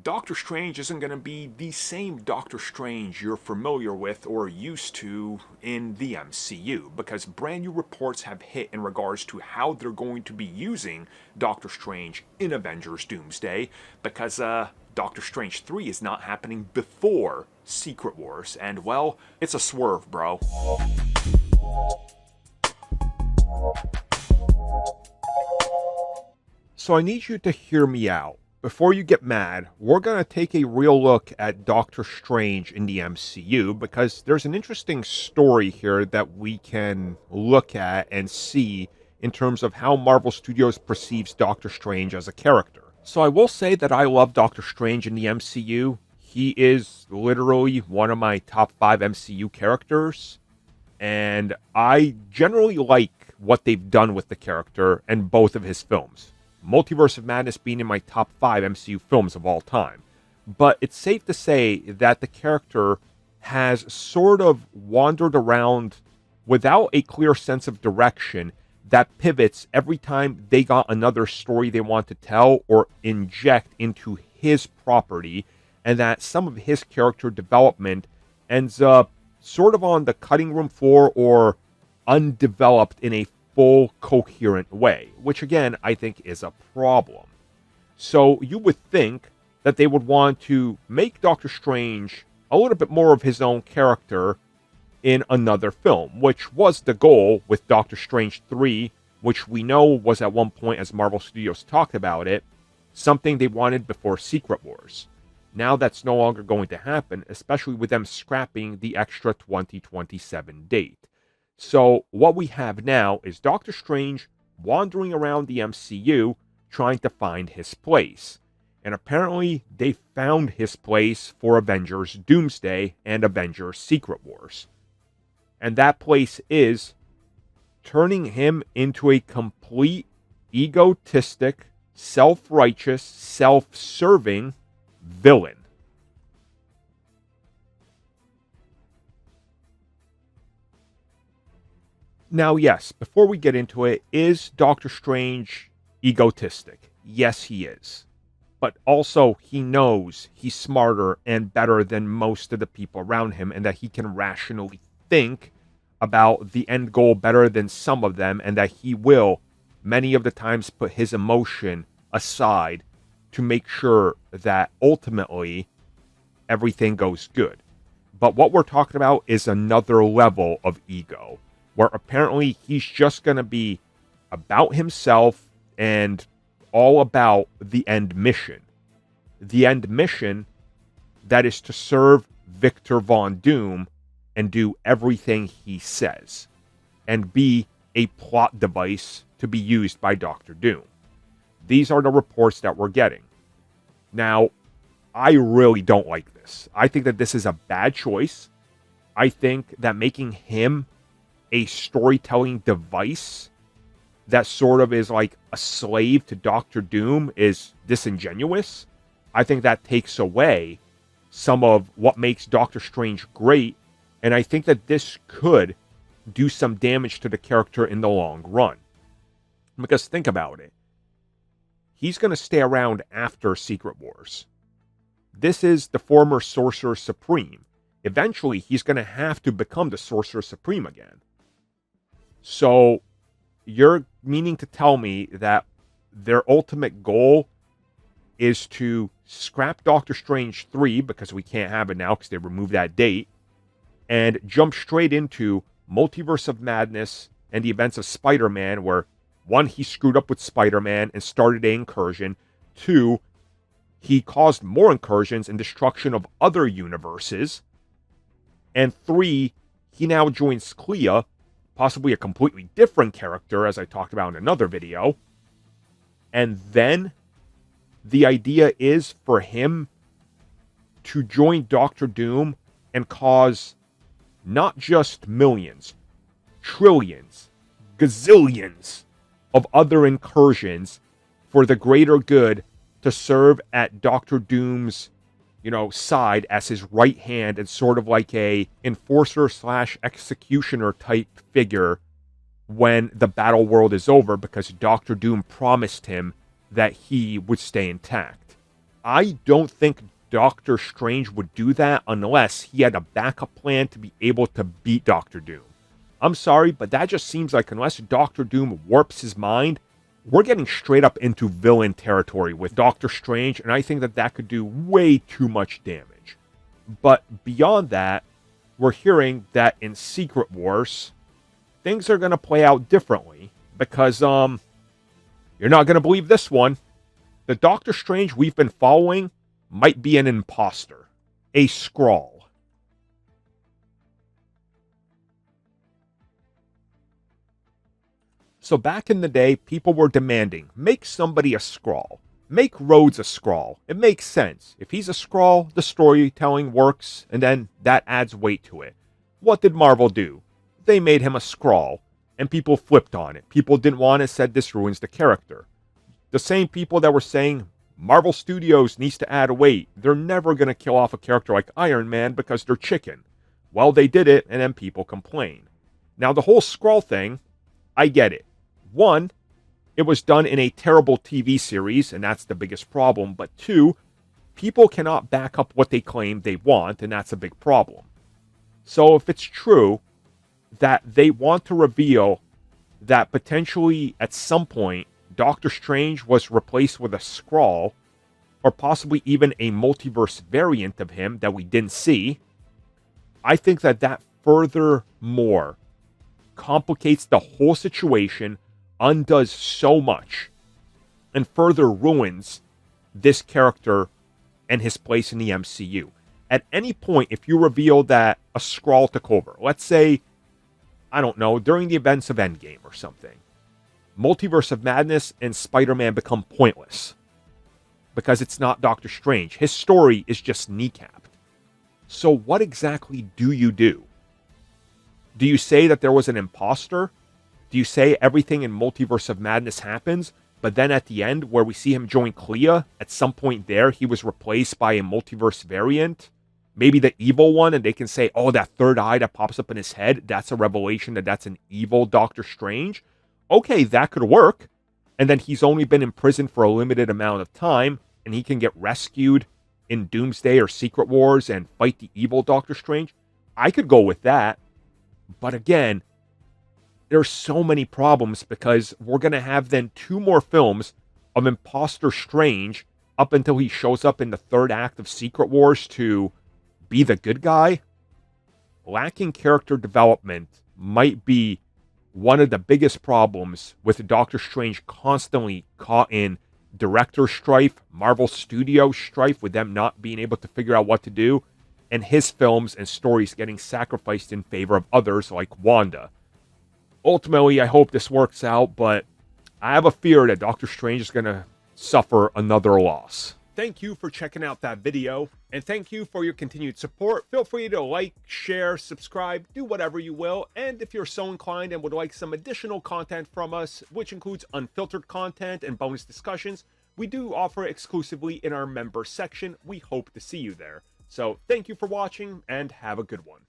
Doctor Strange isn't going to be the same Doctor Strange you're familiar with or used to in the MCU, because brand new reports have hit in regards to how they're going to be using Doctor Strange in Avengers Doomsday, because Doctor Strange 3 is not happening before Secret Wars, and well, it's a swerve, bro. So I need you to hear me out. Before you get mad, we're going to take a real look at Doctor Strange in the MCU, because there's an interesting story here that we can look at and see in terms of how Marvel Studios perceives Doctor Strange as a character. So I will say that I love Doctor Strange in the MCU. He is literally one of my top 5 MCU characters, and I generally like what they've done with the character in both of his films. Multiverse of Madness being in my top 5 MCU films of all time. But it's safe to say that the character has sort of wandered around without a clear sense of direction that pivots every time they got another story they want to tell or inject into his property, and that some of his character development ends up sort of on the cutting room floor or undeveloped in a full, coherent way, which again, I think is a problem. So you would think that they would want to make Doctor Strange a little bit more of his own character in another film, which was the goal with Doctor Strange 3, which we know was at one point, as Marvel Studios talked about it, something they wanted before Secret Wars. Now that's no longer going to happen, especially with them scrapping the extra 2027 date. So what we have now is Doctor Strange wandering around the MCU trying to find his place. And apparently they found his place for Avengers Doomsday and Avengers Secret Wars. And that place is turning him into a complete, egotistic, self-righteous, self-serving villain. Now, yes, before we get into it, is Doctor Strange egotistic? Yes, he is. But also, he knows he's smarter and better than most of the people around him, and that he can rationally think about the end goal better than some of them, and that he will, many of the times, put his emotion aside to make sure that ultimately everything goes good. But what we're talking about is another level of ego, where apparently he's just going to be about himself and all about the end mission. The end mission that is to serve Victor Von Doom and do everything he says, and be a plot device to be used by Doctor Doom. These are the reports that we're getting. Now, I really don't like this. I think that this is a bad choice. I think that making him a storytelling device that sort of is like a slave to Doctor Doom is disingenuous. I think that takes away some of what makes Doctor Strange great, and I think that this could do some damage to the character in the long run. Because think about it. He's going to stay around after Secret Wars. This is the former Sorcerer Supreme. Eventually, he's going to have to become the Sorcerer Supreme again. So, you're meaning to tell me that their ultimate goal is to scrap Doctor Strange 3, because we can't have it now because they removed that date, and jump straight into Multiverse of Madness and the events of Spider-Man, where 1, he screwed up with Spider-Man and started an incursion. 2, he caused more incursions and destruction of other universes. And 3, he now joins Clea, possibly a completely different character, as I talked about in another video. And then the idea is for him to join Doctor Doom and cause not just millions, trillions, gazillions of other incursions for the greater good, to serve at Doctor Doom's, side as his right hand and sort of like a enforcer / executioner type figure when the battle world is over, because Doctor Doom promised him that he would stay intact. I don't think Doctor Strange would do that unless he had a backup plan to be able to beat Doctor Doom. I'm sorry, but that just seems like unless Doctor Doom warps his mind, we're getting straight up into villain territory with Doctor Strange, and I think that that could do way too much damage. But beyond that, we're hearing that in Secret Wars, things are going to play out differently because, you're not going to believe this one. The Doctor Strange we've been following might be an imposter, a Skrull. So back in the day, people were demanding, make somebody a Skrull. Make Rhodes a Skrull. It makes sense. If he's a Skrull, the storytelling works, and then that adds weight to it. What did Marvel do? They made him a Skrull, and people flipped on it. People didn't want it, said this ruins the character. The same people that were saying Marvel Studios needs to add weight, they're never going to kill off a character like Iron Man because they're chicken. Well, they did it, and then people complain. Now, the whole Skrull thing, I get it. One, it was done in a terrible TV series, and that's the biggest problem. But two, people cannot back up what they claim they want, and that's a big problem. So if it's true that they want to reveal that potentially at some point Doctor Strange was replaced with a Skrull, or possibly even a multiverse variant of him that we didn't see, I think that that furthermore complicates the whole situation, undoes so much, and further ruins this character and his place in the MCU. At any point, if you reveal that a Skrull took over, let's say, I don't know, during the events of Endgame or something, Multiverse of Madness and Spider-Man become pointless because it's not Doctor Strange. His story is just kneecapped. So what exactly do you do? Do you say that there was an imposter? Do you say everything in Multiverse of Madness happens, but then at the end where we see him join Clea, at some point there, he was replaced by a multiverse variant? Maybe the evil one, and they can say, oh, that third eye that pops up in his head, that's a revelation that that's an evil Doctor Strange? Okay, that could work. And then he's only been in prison for a limited amount of time, and he can get rescued in Doomsday or Secret Wars and fight the evil Doctor Strange. I could go with that. But again, there's so many problems because we're going to have then 2 more films of Imposter Strange up until he shows up in the 3rd act of Secret Wars to be the good guy. Lacking character development might be one of the biggest problems with Doctor Strange constantly caught in director strife, Marvel Studio strife with them not being able to figure out what to do, and his films and stories getting sacrificed in favor of others like Wanda. Ultimately, I hope this works out, but I have a fear that Doctor Strange is going to suffer another loss. Thank you for checking out that video, and thank you for your continued support. Feel free to like, share, subscribe, do whatever you will, and if you're so inclined and would like some additional content from us, which includes unfiltered content and bonus discussions, we do offer exclusively in our member section. We hope to see you there. So thank you for watching, and have a good one.